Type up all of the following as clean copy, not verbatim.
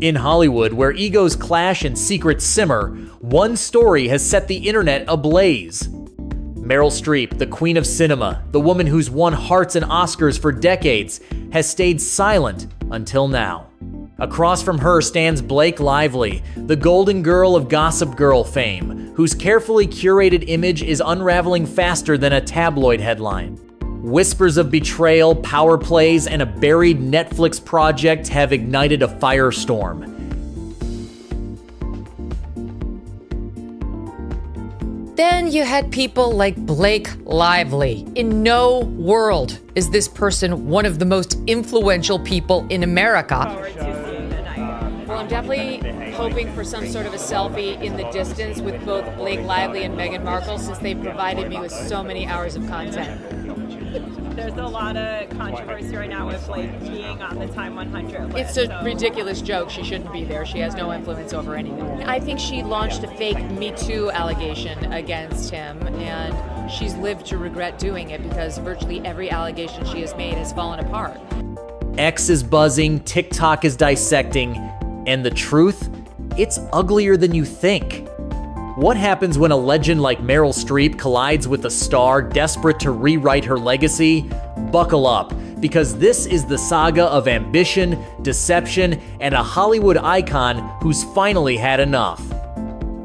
In Hollywood, where egos clash and secrets simmer, one story has set the internet ablaze. Meryl Streep, the queen of cinema, the woman who's won hearts and Oscars for decades, has stayed silent until now. Across from her stands Blake Lively, the golden girl of Gossip Girl fame, whose carefully curated image is unraveling faster than a tabloid headline. Whispers of betrayal, power plays, and a buried Netflix project have ignited a firestorm. Then you had people like Blake Lively. In no world is this person one of the most influential people in America. Well, I'm definitely hoping for some sort of a selfie in the distance with both Blake Lively and Meghan Markle, since they provided me with so many hours of content. There's a lot of controversy right now with Blake being on the Time 100 list. It's a ridiculous joke. She shouldn't be there. She has no influence over anything. I think she launched a fake Me Too allegation against him, and she's lived to regret doing it because virtually every allegation she has made has fallen apart. X is buzzing, TikTok is dissecting, and the truth? It's uglier than you think. What happens when a legend like Meryl Streep collides with a star desperate to rewrite her legacy? Buckle up, because this is the saga of ambition, deception, and a Hollywood icon who's finally had enough.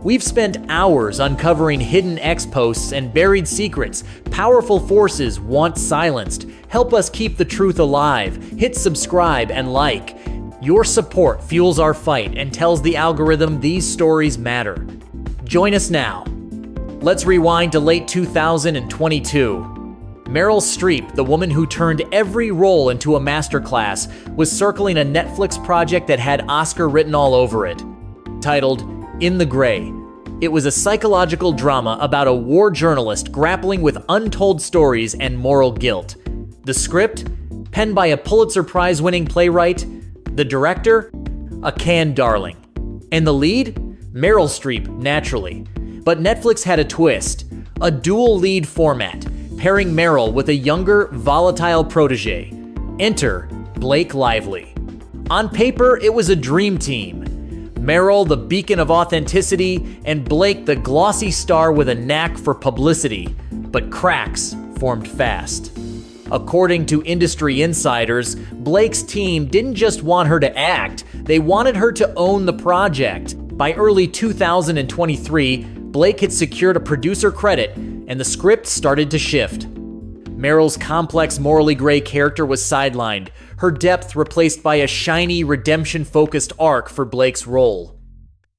We've spent hours uncovering hidden X posts and buried secrets powerful forces want silenced. Help us keep the truth alive. Hit subscribe and like. Your support fuels our fight and tells the algorithm these stories matter. Join us now. Let's rewind to late 2022. Meryl Streep, the woman who turned every role into a masterclass, was circling a Netflix project that had Oscar written all over it. Titled In the Gray, it was a psychological drama about a war journalist grappling with untold stories and moral guilt. The script, penned by a Pulitzer Prize-winning playwright. The director, a Cannes darling. And the lead? Meryl Streep, naturally. But Netflix had a twist, a dual lead format, pairing Meryl with a younger, volatile protege. Enter Blake Lively. On paper, it was a dream team. Meryl, the beacon of authenticity, and Blake, the glossy star with a knack for publicity. But cracks formed fast. According to industry insiders, Blake's team didn't just want her to act, they wanted her to own the project. By early 2023, Blake had secured a producer credit, and the script started to shift. Meryl's complex, morally gray character was sidelined, her depth replaced by a shiny, redemption-focused arc for Blake's role.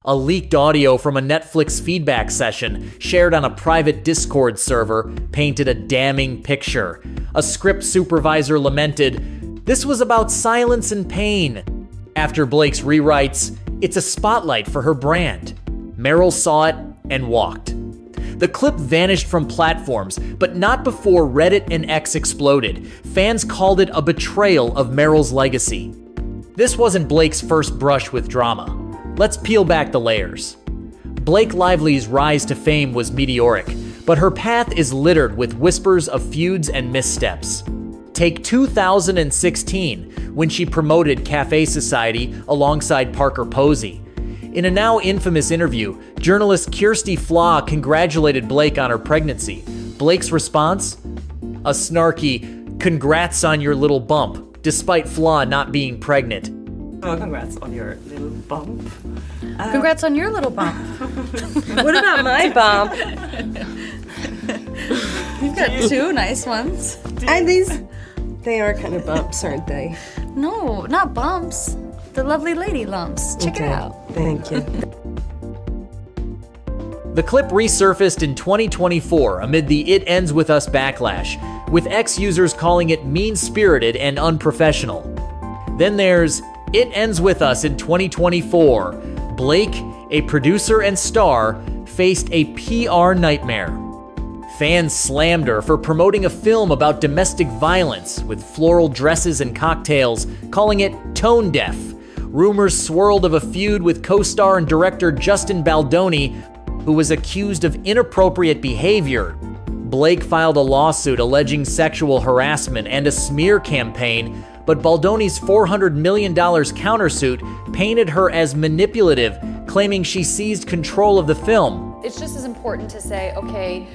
A leaked audio from a Netflix feedback session shared on a private Discord server painted a damning picture. A script supervisor lamented, "This was about silence and pain." After Blake's rewrites, it's a spotlight for her brand. Meryl saw it and walked. The clip vanished from platforms, but not before Reddit and X exploded. Fans called it a betrayal of Meryl's legacy. This wasn't Blake's first brush with drama. Let's peel back the layers. Blake Lively's rise to fame was meteoric, but her path is littered with whispers of feuds and missteps. Take 2016, when she promoted Cafe Society alongside Parker Posey. In a now infamous interview, journalist Kirsty Flaw congratulated Blake on her pregnancy. Blake's response? A snarky, "Congrats on your little bump," despite Flaw not being pregnant. Oh, congrats on your little bump. Congrats on your little bump. What about my bump? You've got two nice ones. They are kind of bumps, aren't they? No, not bumps. The lovely lady lumps. Check it out. Thank you. The clip resurfaced in 2024 amid the It Ends With Us backlash, with X users calling it mean-spirited and unprofessional. Then there's It Ends With Us in 2024. Blake, a producer and star, faced a PR nightmare. Fans slammed her for promoting a film about domestic violence with floral dresses and cocktails, calling it tone deaf. Rumors swirled of a feud with co-star and director Justin Baldoni, who was accused of inappropriate behavior. Blake filed a lawsuit alleging sexual harassment and a smear campaign, but Baldoni's $400 million countersuit painted her as manipulative, claiming she seized control of the film. It's just as important to say, okay,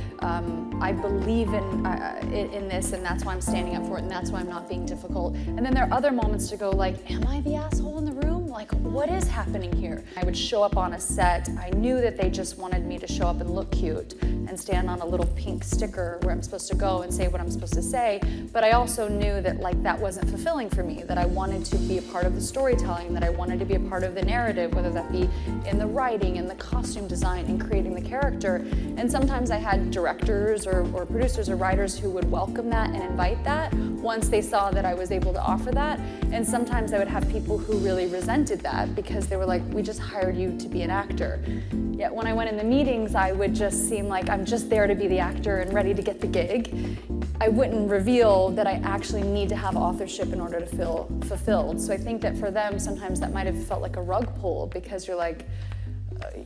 I believe in this, and that's why I'm standing up for it, and that's why I'm not being difficult. And then there are other moments to go like, am I the asshole in the room? Like, what is happening here? I would show up on a set. I knew that they just wanted me to show up and look cute and stand on a little pink sticker where I'm supposed to go and say what I'm supposed to say. But I also knew that like that wasn't fulfilling for me, that I wanted to be a part of the storytelling, that I wanted to be a part of the narrative, whether that be in the writing, in the costume design, in creating the character. And sometimes I had directors or producers or writers who would welcome that and invite that once they saw that I was able to offer that. And sometimes I would have people who really resented that because they were like, we just hired you to be an actor. Yet when I went in the meetings, I would just seem like I'm just there to be the actor and ready to get the gig. I wouldn't reveal that I actually need to have authorship in order to feel fulfilled. So I think that for them, sometimes that might have felt like a rug pull because you're like,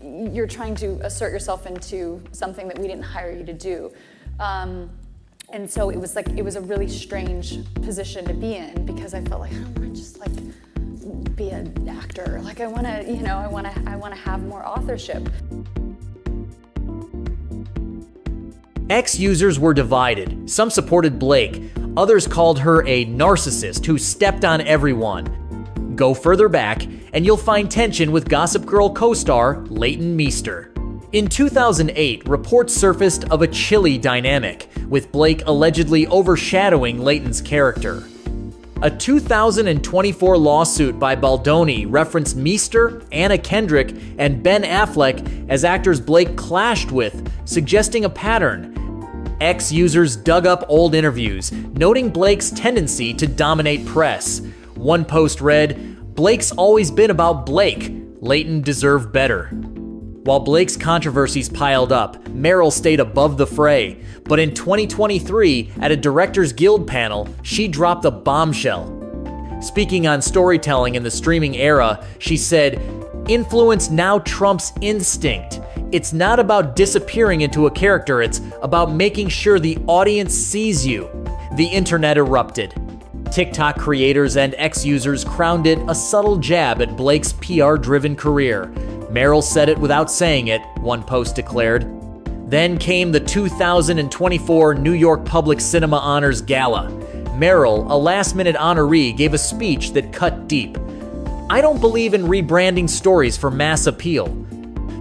you're trying to assert yourself into something that we didn't hire you to do. And so it was a really strange position to be in because I felt like I don't want to just like be an actor. Like I want to have more authorship. Ex-users were divided. Some supported Blake. Others called her a narcissist who stepped on everyone. Go further back, and you'll find tension with Gossip Girl co-star Leighton Meester. In 2008, reports surfaced of a chilly dynamic, with Blake allegedly overshadowing Leighton's character. A 2024 lawsuit by Baldoni referenced Meester, Anna Kendrick, and Ben Affleck as actors Blake clashed with, suggesting a pattern. Ex-users dug up old interviews, noting Blake's tendency to dominate press. One post read, "Blake's always been about Blake. Leighton deserved better." While Blake's controversies piled up, Meryl stayed above the fray. But in 2023, at a Directors Guild panel, she dropped a bombshell. Speaking on storytelling in the streaming era, she said, "Influence now trumps instinct. It's not about disappearing into a character, it's about making sure the audience sees you." The internet erupted. TikTok creators and ex-users crowned it a subtle jab at Blake's PR-driven career. Meryl said it without saying it, one post declared. Then came the 2024 New York Public Cinema Honors Gala. Meryl, a last-minute honoree, gave a speech that cut deep. "I don't believe in rebranding stories for mass appeal.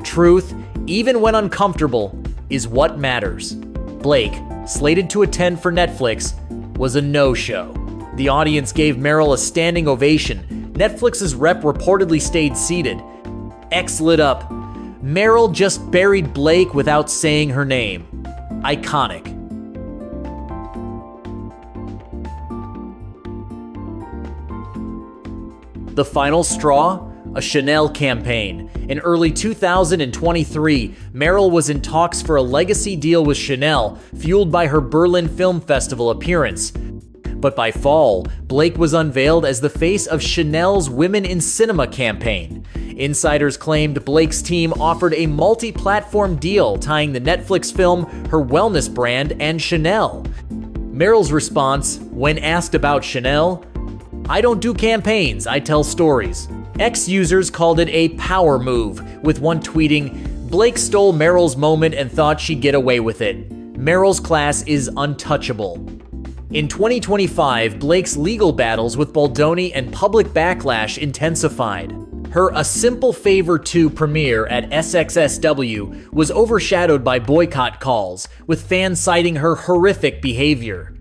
Truth, even when uncomfortable, is what matters." Blake, slated to attend for Netflix, was a no-show. The audience gave Meryl a standing ovation. Netflix's rep reportedly stayed seated. X lit up. Meryl just buried Blake without saying her name. Iconic. The final straw? A Chanel campaign. In early 2023, Meryl was in talks for a legacy deal with Chanel, fueled by her Berlin Film Festival appearance. But by fall, Blake was unveiled as the face of Chanel's Women in Cinema campaign. Insiders claimed Blake's team offered a multi-platform deal tying the Netflix film, her wellness brand, and Chanel. Meryl's response, when asked about Chanel, "I don't do campaigns, I tell stories." Ex-users called it a power move, with one tweeting, "Blake stole Meryl's moment and thought she'd get away with it. Meryl's class is untouchable." In 2025, Blake's legal battles with Baldoni and public backlash intensified. Her A Simple Favor 2 premiere at SXSW was overshadowed by boycott calls, with fans citing her horrific behavior.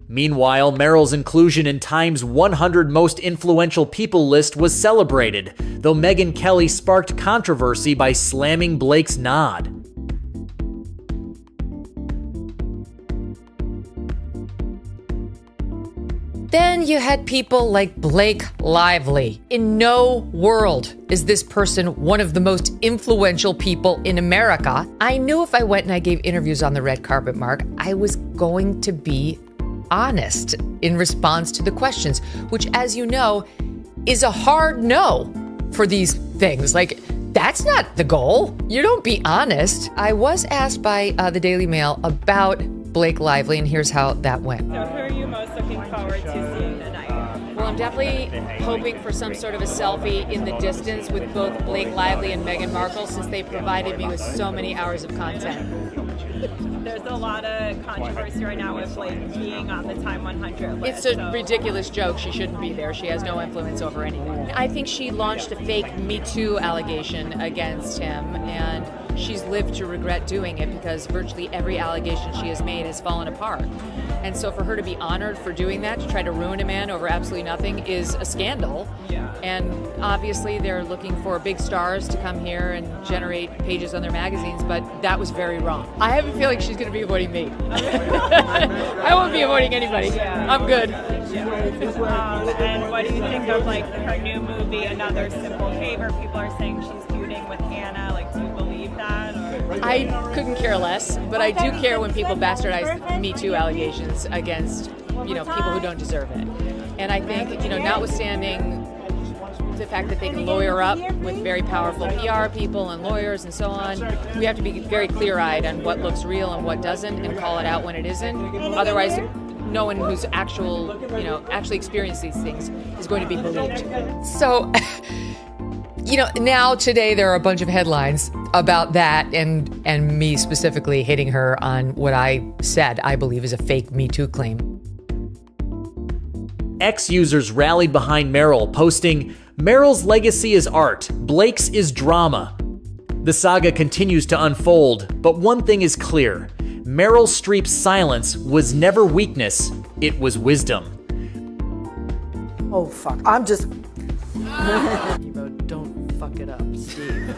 Meanwhile, Meryl's inclusion in Time's 100 Most Influential People list was celebrated, though Megyn Kelly sparked controversy by slamming Blake's nod. Then you had people like Blake Lively. In no world is this person one of the most influential people in America. I knew if I went and I gave interviews on the red carpet, Mark, I was going to be honest in response to the questions, which, as you know, is a hard no for these things. Like, that's not the goal. You don't be honest. I was asked by the Daily Mail about Blake Lively, and here's how that went. So who are you most looking forward to seeing tonight? Well, I'm definitely hoping for some sort of a selfie in the distance with both Blake Lively and Meghan Markle, since they provided me with so many hours of content. There's a lot of controversy right now with Blake being on the Time 100 list. It's a ridiculous joke. She shouldn't be there. She has no influence over anything. I think she launched a fake Me Too allegation against him, and she's lived to regret doing it because virtually every allegation she has made has fallen apart. And so for her to be honored for doing that, to try to ruin a man over absolutely nothing, is a scandal. Yeah. And obviously they're looking for big stars to come here and generate pages on their magazines, but that was very wrong. I have a feeling she's going to be avoiding me. I won't be avoiding anybody. Yeah. I'm good. And what do you think of like her new movie, Another Simple Favor? People are saying she's feuding with Hannah. Like, do you believe that? Or? I couldn't care less, but I do care when people bastardize Me Too allegations against, people who don't deserve it. And I think, notwithstanding the fact that they can lawyer up with very powerful PR people and lawyers and so on, we have to be very clear-eyed on what looks real and what doesn't, and call it out when it isn't. Otherwise, no one who's actually experienced these things is going to be believed. So, now today there are a bunch of headlines about that and me specifically hitting her on what I said I believe is a fake Me Too claim. X users rallied behind Meryl, posting, "Meryl's legacy is art, Blake's is drama." The saga continues to unfold, but one thing is clear. Meryl Streep's silence was never weakness, it was wisdom. Oh, fuck. I'm just... Don't fuck it up, Steve.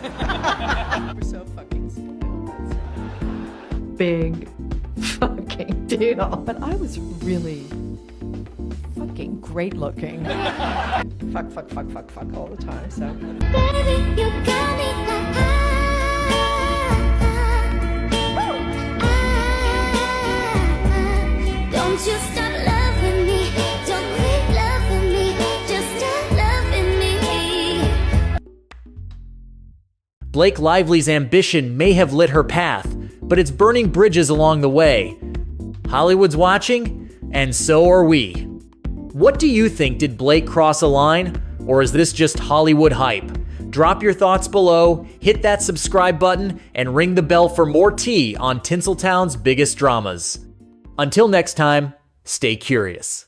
We're so fucking spoiled. Big fucking deal. But I was really fucking great looking. Fuck all the time, so... Baby, you got me like don't you stop loving me, don't quit loving me, just stop loving me. Blake Lively's ambition may have lit her path, but it's burning bridges along the way. Hollywood's watching, and so are we. What do you think? Did Blake cross a line, or is this just Hollywood hype? Drop your thoughts below, hit that subscribe button, and ring the bell for more tea on Tinseltown's biggest dramas. Until next time, stay curious.